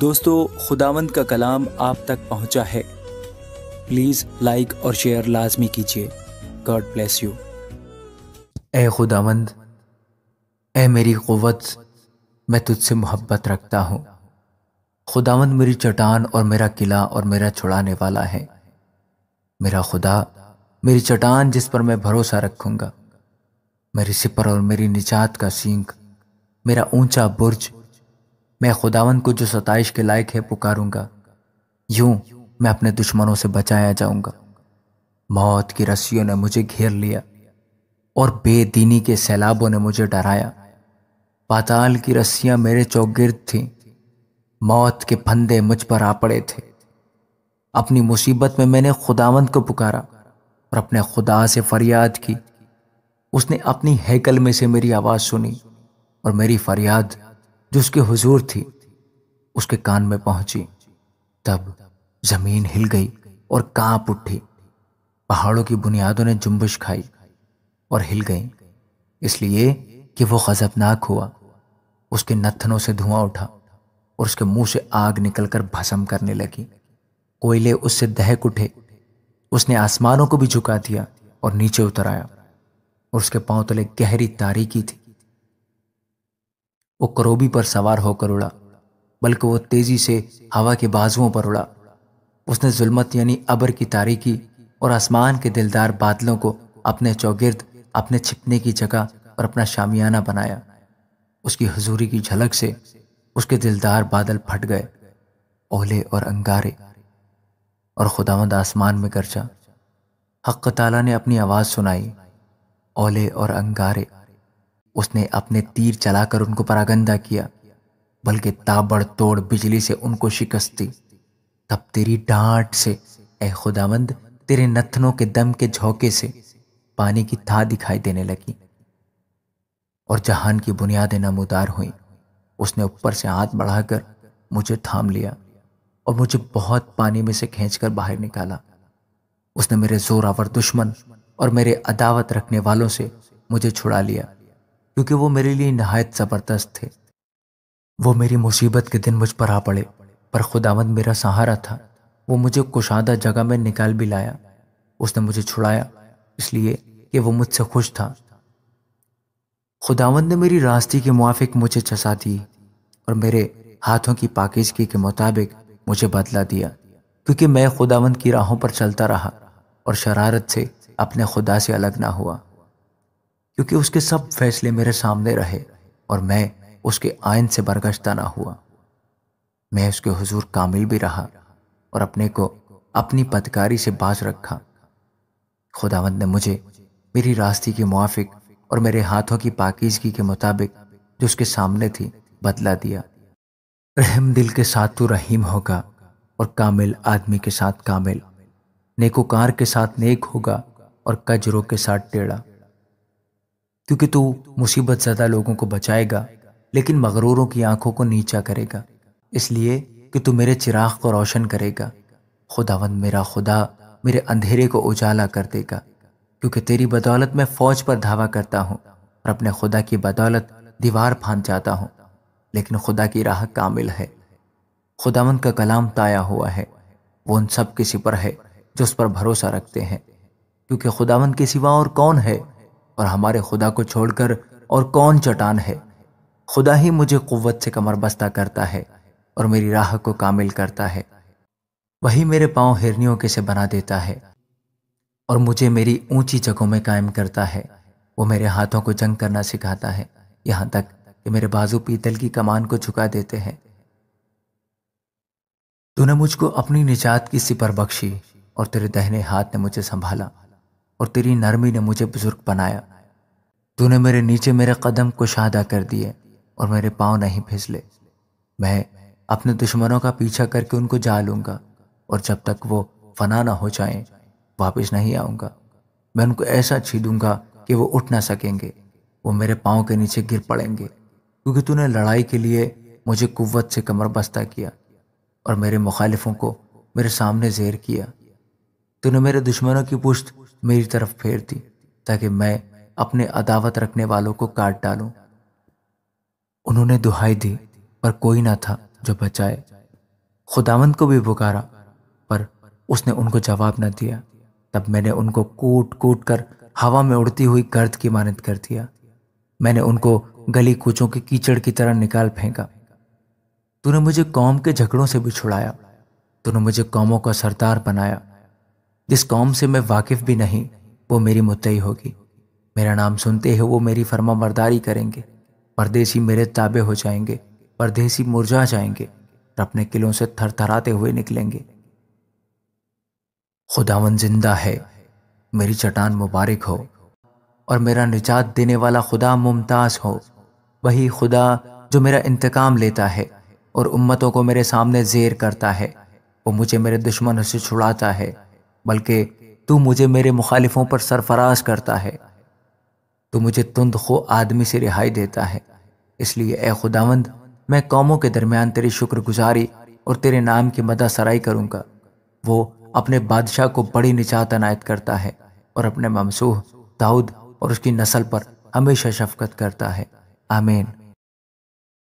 دوستو، خداوند کا کلام آپ تک پہنچا ہے۔ پلیز لائک اور شیئر لازمی کیجیے۔ God bless you. اے خداوند، اے میری قوت، میں تجھ سے محبت رکھتا ہوں۔ خداوند میری چٹان اور میرا قلعہ اور میرا چھڑانے والا ہے۔ میرا خدا میری چٹان جس پر میں بھروسہ رکھوں گا، میری سپر اور میری نجات کا سینگ، میرا اونچا برج۔ میں خداوند کو جو ستائش کے لائق ہے پکاروں گا، یوں میں اپنے دشمنوں سے بچایا جاؤں گا۔ موت کی رسیوں نے مجھے گھیر لیا اور بے دینی کے سیلابوں نے مجھے ڈرایا۔ پاتال کی رسیاں میرے چوگرد تھیں، موت کے پھندے مجھ پر آ پڑے تھے۔ اپنی مصیبت میں نے خداوند کو پکارا اور اپنے خدا سے فریاد کی۔ اس نے اپنی ہیکل میں سے میری آواز سنی اور میری فریاد جو اس کے حضور تھی اس کے کان میں پہنچی۔ تب زمین ہل گئی اور کانپ اٹھی، پہاڑوں کی بنیادوں نے جنبش کھائی اور ہل گئیں، اس لیے کہ وہ غضبناک ہوا۔ اس کے نتنوں سے دھواں اٹھا اور اس کے منہ سے آگ نکل کر بھسم کرنے لگی۔ کوئلے اس سے دہک اٹھے۔ اس نے آسمانوں کو بھی جھکا دیا اور نیچے اتر آیا، اور اس کے پاؤں تلے گہری تاریکی تھی۔ وہ کروبی پر سوار ہو کر اڑا، بلکہ وہ تیزی سے ہوا کے بازوؤں پر اڑا۔ اس نے ظلمت یعنی ابر کی تاریکی اور آسمان کے دلدار بادلوں کو اپنے چوگرد اپنے چھپنے کی جگہ اور اپنا شامیانہ بنایا۔ اس کی حضوری کی جھلک سے اس کے دلدار بادل پھٹ گئے، اولے اور انگارے، اور خداوند آسمان میں گرجا۔ حق تعالیٰ نے اپنی آواز سنائی، اولے اور انگارے۔ اس نے اپنے تیر چلا کر ان کو پراگندہ کیا، بلکہ تابڑ توڑ بجلی سے ان کو شکست دی۔ تب تیری ڈانٹ سے اے خداوند، تیرے نتنوں کے دم کے جھونکے سے پانی کی تھا دکھائی دینے لگی، اور جہان کی بنیادیں نمودار ہوئیں۔ اس نے اوپر سے ہاتھ بڑھا کر مجھے تھام لیا اور مجھے بہت پانی میں سے کھینچ کر باہر نکالا۔ اس نے میرے زور آور دشمن اور میرے عداوت رکھنے والوں سے مجھے چھڑا لیا، کیونکہ وہ میرے لیے نہایت زبردست تھے۔ وہ میری مصیبت کے دن مجھ پر آ پڑے، پر خداوند میرا سہارا تھا۔ وہ مجھے کشادہ جگہ میں نکال بھی لایا۔ اس نے مجھے چھڑایا اس لیے کہ وہ مجھ سے خوش تھا۔ خداوند نے میری راستی کے موافق مجھے جزا دی اور میرے ہاتھوں کی پاکیزگی کے مطابق مجھے بدلہ دیا، کیونکہ میں خداوند کی راہوں پر چلتا رہا اور شرارت سے اپنے خدا سے الگ نہ ہوا، کیونکہ اس کے سب فیصلے میرے سامنے رہے اور میں اس کے آئین سے برگشتہ نہ ہوا۔ میں اس کے حضور کامل بھی رہا اور اپنے کو اپنی بدکاری سے باز رکھا۔ خداوند نے مجھے میری راستی کے موافق اور میرے ہاتھوں کی پاکیزگی کے مطابق جو اس کے سامنے تھی بدلہ دیا۔ رحم دل کے ساتھ تو رحیم ہوگا اور کامل آدمی کے ساتھ کامل، نیکوکار کے ساتھ نیک ہوگا اور کجروں کے ساتھ ٹیڑھا، کیونکہ تو مصیبت زدہ لوگوں کو بچائے گا لیکن مغروروں کی آنکھوں کو نیچا کرے گا، اس لیے کہ تو میرے چراغ کو روشن کرے گا۔ خداوند میرا خدا میرے اندھیرے کو اجالا کر دے گا، کیونکہ تیری بدولت میں فوج پر دھاوا کرتا ہوں اور اپنے خدا کی بدولت دیوار پھاند جاتا ہوں، لیکن خدا کی راہ کامل ہے۔ خداوند کا کلام تایا ہوا ہے، وہ ان سب کے سپر ہے جو اس پر بھروسہ رکھتے ہیں، کیونکہ خداوند کے سوا اور کون ہے، اور ہمارے خدا کو چھوڑ کر اور کون چٹان ہے۔ خدا ہی مجھے قوت سے کمر بستہ کرتا ہے اور میری راہ کو کامل کرتا ہے۔ وہی میرے پاؤں ہرنیوں کے سے بنا دیتا ہے اور مجھے میری اونچی جگہوں میں قائم کرتا ہے۔ وہ میرے ہاتھوں کو جنگ کرنا سکھاتا ہے، یہاں تک کہ میرے بازو پیتل کی کمان کو جھکا دیتے ہیں۔ تو نے مجھ کو اپنی نجات کی سپر بخشی اور تیرے دہنے ہاتھ نے مجھے سنبھالا، اور تیری نرمی نے مجھے بزرگ بنایا۔ تو نے میرے نیچے میرے قدم کشادہ کر دیے اور میرے پاؤں نہیں پھسلے۔ میں اپنے دشمنوں کا پیچھا کر کے ان کو جا لوں گا، اور جب تک وہ فنا نہ ہو جائیں واپس نہیں آؤں گا۔ میں ان کو ایسا چھیدوں گا کہ وہ اٹھ نہ سکیں گے، وہ میرے پاؤں کے نیچے گر پڑیں گے، کیونکہ تو نے لڑائی کے لیے مجھے قوت سے کمر بستہ کیا اور میرے مخالفوں کو میرے سامنے زیر کیا۔ تو نے میرے دشمنوں کی پشت میری طرف پھیر دی، تاکہ میں اپنے عداوت رکھنے والوں کو کاٹ ڈالوں۔ انہوں نے دہائی دی پر کوئی نہ تھا جو بچائے، خداوند کو بھی پکارا پر اس نے ان کو جواب نہ دیا۔ تب میں نے ان کو کوٹ کوٹ کر ہوا میں اڑتی ہوئی گرد کی مانند کر دیا۔ میں نے ان کو گلی کوچوں کے کیچڑ کی طرح نکال پھینکا۔ تو نے مجھے قوم کے جھگڑوں سے بھی چھڑایا۔ تو نے مجھے قوموں کا سردار بنایا۔ جس قوم سے میں واقف بھی نہیں وہ میری متعی ہوگی۔ میرا نام سنتے ہی وہ میری فرما برداری کریں گے۔ پردیسی میرے تابع ہو جائیں گے، پردیسی مرجھا جائیں گے اور اپنے قلعوں سے تھر تھراتے ہوئے نکلیں گے۔ خداوند زندہ ہے، میری چٹان مبارک ہو، اور میرا نجات دینے والا خدا ممتاز ہو۔ وہی خدا جو میرا انتقام لیتا ہے اور امتوں کو میرے سامنے زیر کرتا ہے۔ وہ مجھے میرے دشمنوں سے چھڑاتا ہے، بلکہ تو مجھے میرے مخالفوں پر سرفراز کرتا ہے۔ تو مجھے تند خو آدمی سے رہائی دیتا ہے۔ اس لیے اے خداوند، میں قوموں کے درمیان تیری شکر گزاری اور تیرے نام کی مدح سرائی کروں گا۔ وہ اپنے بادشاہ کو بڑی نجات عنایت کرتا ہے اور اپنے ممسوح داؤد اور اس کی نسل پر ہمیشہ شفقت کرتا ہے۔ آمین۔